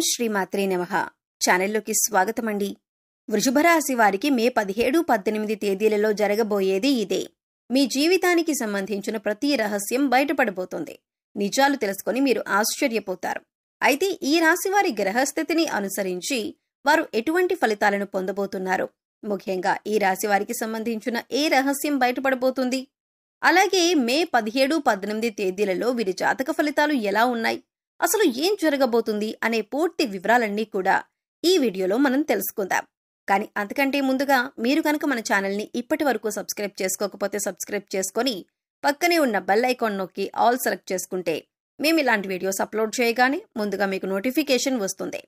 శ్రీమాత్రే నమః. ఛానల్లోకి స్వాగతమండి. వృషభరాశి వారికి మే 17, 18 తేదీలలో జరగబోయేది ఇదే. మీ జీవితానికి సంబంధించిన ప్రతి రహస్యం బయటపడబోతోంది. నిజాలు తెలుసుకొని మీరు ఆశ్చర్యపోతారు. అయితే ఈ రాశి వారి గ్రహస్థితిని అనుసరించి వారు ఎటువంటి ఫలితాలను పొందబోతున్నారు, ముఖ్యంగా ఈ రాశి వారికి సంబంధించిన ఏ రహస్యం బయటపడబోతుంది, అలాగే మే 17, 18 తేదీలలో వీరి జాతక ఫలితాలు ఎలా ఉన్నాయి, అసలు ఏం జరగబోతుంది అనే పూర్తి వివరాలన్నీ కూడా ఈ వీడియోలో మనం తెలుసుకుందాం. కానీ అంతకంటే ముందుగా మీరు కనుక మన ఛానల్ని ఇప్పటి వరకు సబ్స్క్రైబ్ చేసుకోకపోతే సబ్స్క్రైబ్ చేసుకొని పక్కనే ఉన్న బెల్ ఐకాన్ నొక్కి ఆల్ సెలెక్ట్ చేసుకుంటే మేము ఇలాంటి వీడియోస్ అప్లోడ్ చేయగానే ముందుగా మీకు నోటిఫికేషన్ వస్తుంది.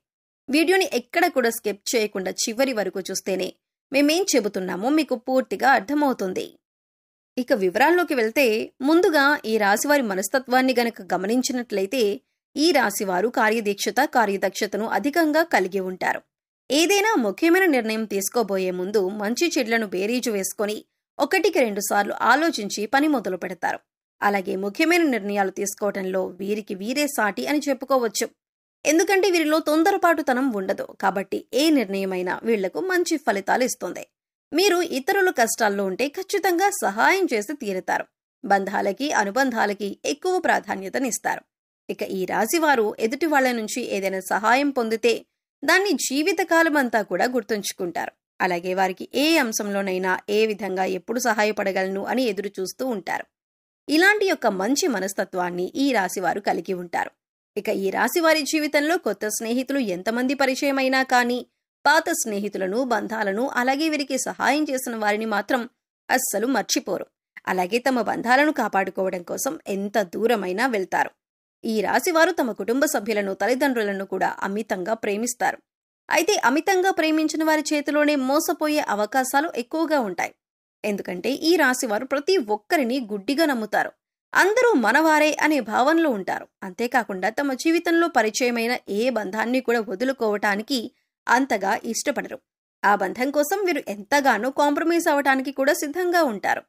వీడియోని ఎక్కడ కూడా స్కిప్ చేయకుండా చివరి వరకు చూస్తేనే మేమేం చెబుతున్నామో మీకు పూర్తిగా అర్థమవుతుంది. ఇక వివరాల్లోకి వెళ్తే ముందుగా ఈ రాశివారి మనస్తత్వాన్ని గనక గమనించినట్లయితే ఈ రాశివారు కార్యదక్షతను అధికంగా కలిగి ఉంటారు. ఏదైనా ముఖ్యమైన నిర్ణయం తీసుకోబోయే ముందు మంచి చెడ్లను బేరీజు వేసుకొని 1-2 సార్లు ఆలోచించి పని మొదలు పెడతారు. అలాగే ముఖ్యమైన నిర్ణయాలు తీసుకోవటంలో వీరికి వీరే సాటి అని చెప్పుకోవచ్చు. ఎందుకంటే వీరిలో తొందరపాటుతనం ఉండదు. కాబట్టి ఏ నిర్ణయమైనా వీళ్లకు మంచి ఫలితాలు ఇస్తుంది. మీరు ఇతరుల కష్టాల్లో ఉంటే ఖచ్చితంగా సహాయం చేసి తీరుతారు. బంధాలకి అనుబంధాలకి ఎక్కువ ప్రాధాన్యతనిస్తారు. ఇక ఈ రాశివారు ఎదుటి వాళ్ల నుంచి ఏదైనా సహాయం పొందితే దాన్ని జీవితకాలమంతా కూడా గుర్తుంచుకుంటారు. అలాగే వారికి ఏ అంశంలోనైనా ఏ విధంగా ఎప్పుడు సహాయపడగలను అని ఎదురు చూస్తూ ఉంటారు. ఇలాంటి యొక్క మంచి మనస్తత్వాన్ని ఈ రాశివారు కలిగి ఉంటారు. ఇక ఈ రాశివారి జీవితంలో కొత్త స్నేహితులు ఎంతమంది పరిచయమైనా కానీ పాత స్నేహితులను, బంధాలను, అలాగే వీరికి సహాయం చేసిన వారిని మాత్రం అస్సలు మర్చిపోరు. అలాగే తమ బంధాలను కాపాడుకోవడం కోసం ఎంత దూరమైనా వెళ్తారు. ఈ రాశివారు తమ కుటుంబ సభ్యులను, తల్లిదండ్రులను కూడా అమితంగా ప్రేమిస్తారు. అయితే అమితంగా ప్రేమించిన వారి చేతిలోనే మోసపోయే అవకాశాలు ఎక్కువగా ఉంటాయి. ఎందుకంటే ఈ రాశివారు ప్రతి ఒక్కరిని గుడ్డిగా నమ్ముతారు. అందరూ మనవారే అనే భావనలో ఉంటారు. అంతేకాకుండా తమ జీవితంలో పరిచయమైన ఏ బంధాన్ని కూడా వదులుకోవటానికి అంతగా ఇష్టపడరు. ఆ బంధం కోసం వీరు ఎంతగానో కాంప్రమైజ్ అవటానికి కూడా సిద్ధంగా ఉంటారు.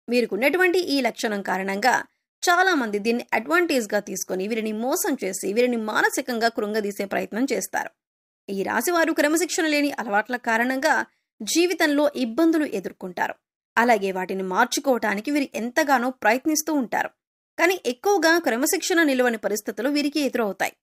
వీరికున్నటువంటి ఈ లక్షణం కారణంగా చాలా మంది దీన్ని అడ్వాంటేజ్ గా తీసుకుని వీరిని మోసం చేసి వీరిని మానసికంగా కృంగదీసే ప్రయత్నం చేస్తారు. ఈ రాశివారు క్రమశిక్షణ లేని అలవాట్ల కారణంగా జీవితంలో ఇబ్బందులు ఎదుర్కొంటారు. అలాగే వాటిని మార్చుకోవటానికి వీరు ఎంతగానో ప్రయత్నిస్తూ ఉంటారు. కానీ ఎక్కువగా క్రమశిక్షణ నిలవని పరిస్థితులు వీరికి ఎదురవుతాయి.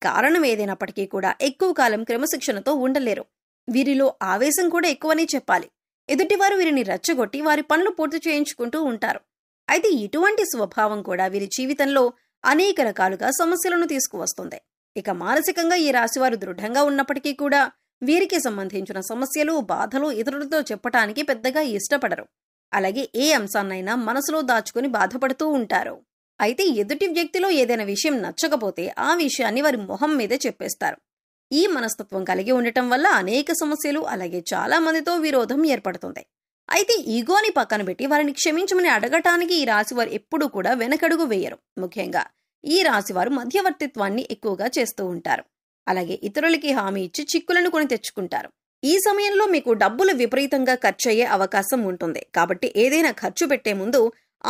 కారణం ఏదైనప్పటికీ కూడా ఎక్కువ కాలం క్రమశిక్షణతో ఉండలేరు. వీరిలో ఆవేశం కూడా ఎక్కువనే చెప్పాలి. ఎదుటివారు వీరిని రెచ్చగొట్టి వారి పనులు పూర్తి చేయించుకుంటూ ఉంటారు. అయితే ఇటువంటి స్వభావం కూడా వీరి జీవితంలో అనేక రకాలుగా సమస్యలను తీసుకువస్తుంది. ఇక మానసికంగా ఈ రాశివారు దృఢంగా ఉన్నప్పటికీ కూడా వీరికి సంబంధించిన సమస్యలు, బాధలు ఇతరులతో చెప్పటానికి పెద్దగా ఇష్టపడరు. అలాగే ఏ అంశాన్నైనా మనసులో దాచుకుని బాధపడుతూ ఉంటారు. అయితే ఎదుటి వ్యక్తిలో ఏదైనా విషయం నచ్చకపోతే ఆ విషయాన్ని వారి మొహం మీదే చెప్పేస్తారు. ఈ మనస్తత్వం కలిగి ఉండటం వల్ల అనేక సమస్యలు, అలాగే చాలా మందితో విరోధం ఏర్పడుతుంది. అయితే ఈగోని పక్కన పెట్టి వారిని క్షమించమని అడగటానికి ఈ రాశివారు ఎప్పుడూ కూడా వెనకడుగు వేయరు. ముఖ్యంగా ఈ రాశివారు మధ్యవర్తిత్వాన్ని ఎక్కువగా చేస్తూ ఉంటారు. అలాగే ఇతరులకి హామీ ఇచ్చి చిక్కులను కొని తెచ్చుకుంటారు. ఈ సమయంలో మీకు డబ్బులు విపరీతంగా ఖర్చయ్యే అవకాశం ఉంటుంది. కాబట్టి ఏదైనా ఖర్చు పెట్టే ముందు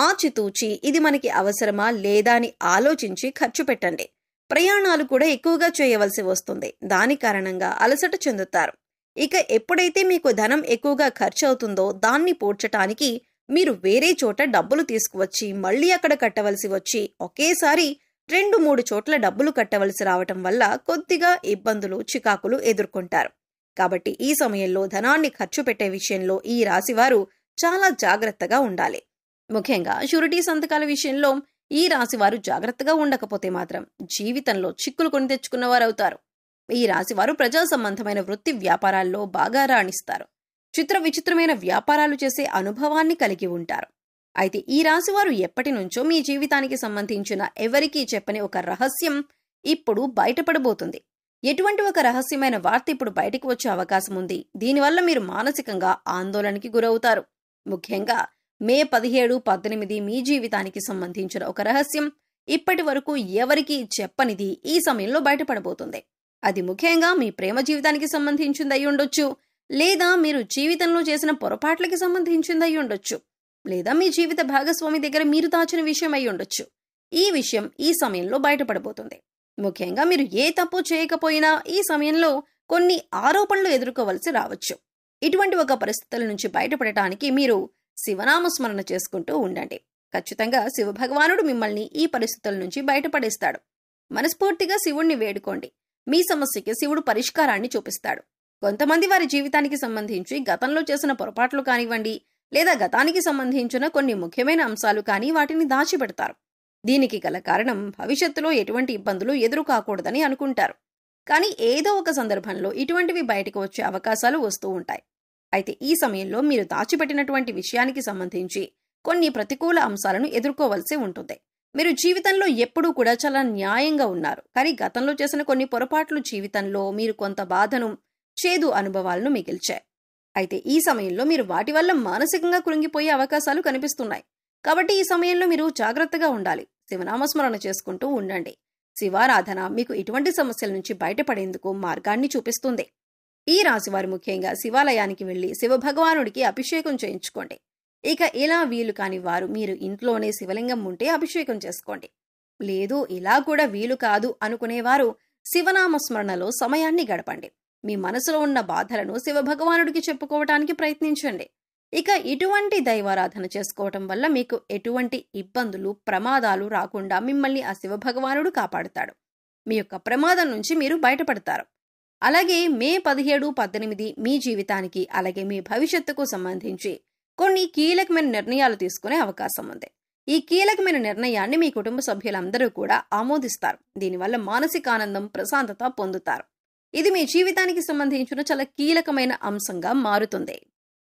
ఆచితూచి ఇది మనకి అవసరమా లేదా అని ఆలోచించి ఖర్చు పెట్టండి. ప్రయాణాలు కూడా ఎక్కువగా చేయవలసి వస్తుంది. దాని కారణంగా అలసట చెందుతారు. ఇక ఎప్పుడైతే మీకు ధనం ఎక్కువగా ఖర్చు అవుతుందో దాన్ని పూడ్చటానికి మీరు వేరే చోట డబ్బులు తీసుకువచ్చి మళ్లీ అక్కడ కట్టవలసి వచ్చి ఒకేసారి 2-3 చోట్ల డబ్బులు కట్టవలసి రావటం వల్ల కొద్దిగా ఇబ్బందులు, చికాకులు ఎదుర్కొంటారు. కాబట్టి ఈ సమయంలో ధనాన్ని ఖర్చు పెట్టే విషయంలో ఈ రాశివారు చాలా జాగ్రత్తగా ఉండాలి. ముఖ్యంగా షూరిటీ సంతకాల విషయంలో ఈ రాశివారు జాగ్రత్తగా ఉండకపోతే మాత్రం జీవితంలో చిక్కులు కొని తెచ్చుకున్నవారవుతారు. ఈ రాశివారు ప్రజా సంబంధమైన వృత్తి వ్యాపారాల్లో బాగా రాణిస్తారు. చిత్ర విచిత్రమైన వ్యాపారాలు చేసే అనుభవాన్ని కలిగి ఉంటారు. అయితే ఈ రాశివారు ఎప్పటి నుంచో మీ జీవితానికి సంబంధించిన ఎవరికీ చెప్పని ఒక రహస్యం ఇప్పుడు బయటపడబోతుంది. ఎటువంటి ఒక రహస్యమైన వార్త ఇప్పుడు బయటకు వచ్చే అవకాశం ఉంది. దీనివల్ల మీరు మానసికంగా ఆందోళనకి గురవుతారు. ముఖ్యంగా మే 17, 18 మీ జీవితానికి సంబంధించిన ఒక రహస్యం ఇప్పటి వరకు ఎవరికీ చెప్పనిది ఈ సమయంలో బయటపడబోతుంది. అది ముఖ్యంగా మీ ప్రేమ జీవితానికి సంబంధించింది అయి ఉండొచ్చు, లేదా మీరు జీవితంలో చేసిన పొరపాట్లకి సంబంధించింది అయి ఉండొచ్చు, లేదా మీ జీవిత భాగస్వామి దగ్గర మీరు దాచిన విషయం అయి ఉండొచ్చు. ఈ విషయం ఈ సమయంలో బయటపడబోతుంది. ముఖ్యంగా మీరు ఏ తప్పు చేయకపోయినా ఈ సమయంలో కొన్ని ఆరోపణలు ఎదుర్కోవలసి రావచ్చు. ఇటువంటి ఒక పరిస్థితుల నుంచి బయటపడటానికి మీరు శివనామస్మరణ చేసుకుంటూ ఉండండి. ఖచ్చితంగా శివభగవానుడు మిమ్మల్ని ఈ పరిస్థితుల నుంచి బయటపడేస్తాడు. మనస్ఫూర్తిగా శివుణ్ణి వేడుకోండి. మీ సమస్యకి శివుడు పరిష్కారాన్ని చూపిస్తాడు. కొంతమంది వారి జీవితానికి సంబంధించి గతంలో చేసిన పొరపాట్లు కానివ్వండి, లేదా గతానికి సంబంధించిన కొన్ని ముఖ్యమైన అంశాలు కానీ వాటిని దాచిపెడతారు. దీనికి గల కారణం భవిష్యత్తులో ఎటువంటి ఇబ్బందులు ఎదురు కాకూడదని అనుకుంటారు. కానీ ఏదో ఒక సందర్భంలో ఇటువంటివి బయటకు వచ్చే అవకాశాలు వస్తూ ఉంటాయి. అయితే ఈ సమయంలో మీరు దాచిపెట్టినటువంటి విషయానికి సంబంధించి కొన్ని ప్రతికూల అంశాలను ఎదుర్కోవలసి ఉంటుంది. మీరు జీవితంలో ఎప్పుడూ కూడా చాలా న్యాయంగా ఉన్నారు. కానీ గతంలో చేసిన కొన్ని పొరపాట్లు జీవితంలో మీరు కొంత బాధను, చేదు అనుభవాలను మిగిల్చాయి. అయితే ఈ సమయంలో మీరు వాటి వల్ల మానసికంగా కృంగిపోయే అవకాశాలు కనిపిస్తున్నాయి. కాబట్టి ఈ సమయంలో మీరు జాగ్రత్తగా ఉండాలి. శివనామస్మరణ చేసుకుంటూ ఉండండి. శివారాధన మీకు ఇటువంటి సమస్యల నుంచి బయటపడేందుకు మార్గాన్ని చూపిస్తుంది. ఈ రాశివారు ముఖ్యంగా శివాలయానికి వెళ్లి శివభగవానుడికి అభిషేకం చేయించుకోండి. ఇక ఇలా వీలు కాని వారు మీరు ఇంట్లోనే శివలింగం ఉంటే అభిషేకం చేసుకోండి. లేదు ఇలా కూడా వీలు కాదు అనుకునేవారు శివనామస్మరణలో సమయాన్ని గడపండి. మీ మనసులో ఉన్న బాధలను శివభగవానుడికి చెప్పుకోవటానికి ప్రయత్నించండి. ఇక ఇటువంటి దైవారాధన చేసుకోవటం వల్ల మీకు ఎటువంటి ఇబ్బందులు, ప్రమాదాలు రాకుండా మిమ్మల్ని ఆ శివభగవానుడు కాపాడుతాడు. మీ యొక్క ప్రమాదం నుంచి మీరు బయటపడతారు. అలాగే మే 17, 18 మీ జీవితానికి అలాగే మీ భవిష్యత్తుకు సంబంధించి కొన్ని కీలకమైన నిర్ణయాలు తీసుకునే అవకాశం ఉంది. ఈ కీలకమైన నిర్ణయాన్ని మీ కుటుంబ సభ్యులందరూ కూడా ఆమోదిస్తారు. దీనివల్ల మానసిక ఆనందం, ప్రశాంతత పొందుతారు. ఇది మీ జీవితానికి సంబంధించిన చాలా కీలకమైన అంశంగా మారుతుంది.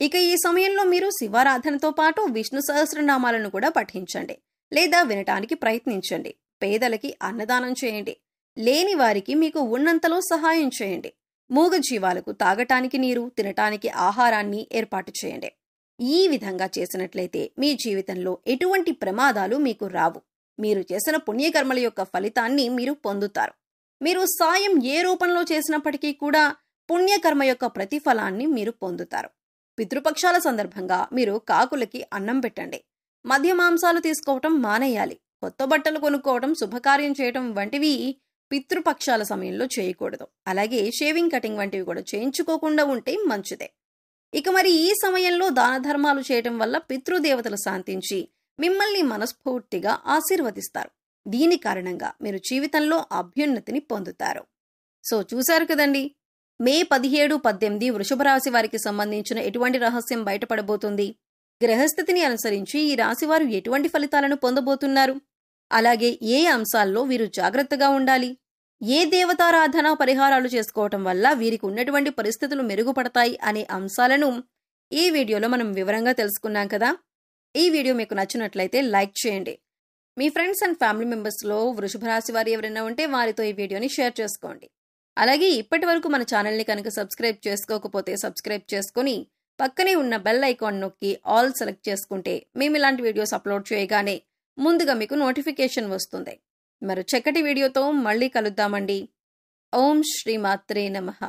ఇక ఈ సమయంలో మీరు శివారాధనతో పాటు విష్ణు సహస్రనామాలను కూడా పఠించండి లేదా వినటానికి ప్రయత్నించండి. పేదలకి అన్నదానం చేయండి. లేని వారికి మీకు ఉన్నంతలో సహాయం చేయండి. మూగజీవాలకు తాగటానికి నీరు, తినటానికి ఆహారాన్ని ఏర్పాటు చేయండి. ఈ విధంగా చేసినట్లయితే మీ జీవితంలో ఎటువంటి ప్రమాదాలు మీకు రావు. మీరు చేసిన పుణ్యకర్మల యొక్క ఫలితాన్ని మీరు పొందుతారు. మీరు సాయం ఏ రూపంలో చేసినప్పటికీ కూడా పుణ్యకర్మ యొక్క ప్రతిఫలాన్ని మీరు పొందుతారు. పితృపక్షాల సందర్భంగా మీరు కాకులకి అన్నం పెట్టండి. మద్య మాంసాలు తీసుకోవటం మానేయాలి. కొత్త బట్టలు కొనుక్కోవటం, శుభకార్యం చేయటం వంటివి పితృపక్షాల సమయంలో చేయకూడదు. అలాగే షేవింగ్, కటింగ్ వంటివి కూడా చేయించుకోకుండా ఉంటే మంచిదే. ఇక మరి ఈ సమయంలో దాన ధర్మాలు చేయటం వల్ల పితృదేవతలు శాంతించి మిమ్మల్ని మనస్ఫూర్తిగా ఆశీర్వదిస్తారు. దీని కారణంగా మీరు జీవితంలో అభ్యున్నతిని పొందుతారు. సో చూశారు కదండి, మే 17, 18 వృషభ రాశి వారికి సంబంధించిన ఎటువంటి రహస్యం బయటపడబోతుంది, గ్రహస్థితిని అనుసరించి ఈ రాశివారు ఎటువంటి ఫలితాలను పొందబోతున్నారు, అలాగే ఏ అంశాల్లో వీరు జాగ్రత్తగా ఉండాలి, ఏ దేవతారాధన పరిహారాలు చేసుకోవటం వల్ల వీరికి ఉన్నటువంటి పరిస్థితులు మెరుగుపడతాయి అనే అంశాలను ఈ వీడియోలో మనం వివరంగా తెలుసుకున్నాం కదా. ఈ వీడియో మీకు నచ్చినట్లయితే లైక్ చేయండి. మీ ఫ్రెండ్స్ అండ్ ఫ్యామిలీ మెంబర్స్లో వృషభ రాశి వారు ఎవరైనా ఉంటే వారితో ఈ వీడియోని షేర్ చేసుకోండి. అలాగే ఇప్పటి వరకు మన ఛానల్ని కనుక సబ్స్క్రైబ్ చేసుకోకపోతే సబ్స్క్రైబ్ చేసుకుని పక్కనే ఉన్న బెల్ ఐకాన్ నొక్కి ఆల్ సెలెక్ట్ చేసుకుంటే మేము ఇలాంటి వీడియోస్ అప్లోడ్ చేయగానే ముందుగా మీకు నోటిఫికేషన్ వస్తుంది. మరో చక్కటి వీడియోతో మళ్ళీ కలుద్దామండి. ఓం శ్రీ మాత్రే నమః.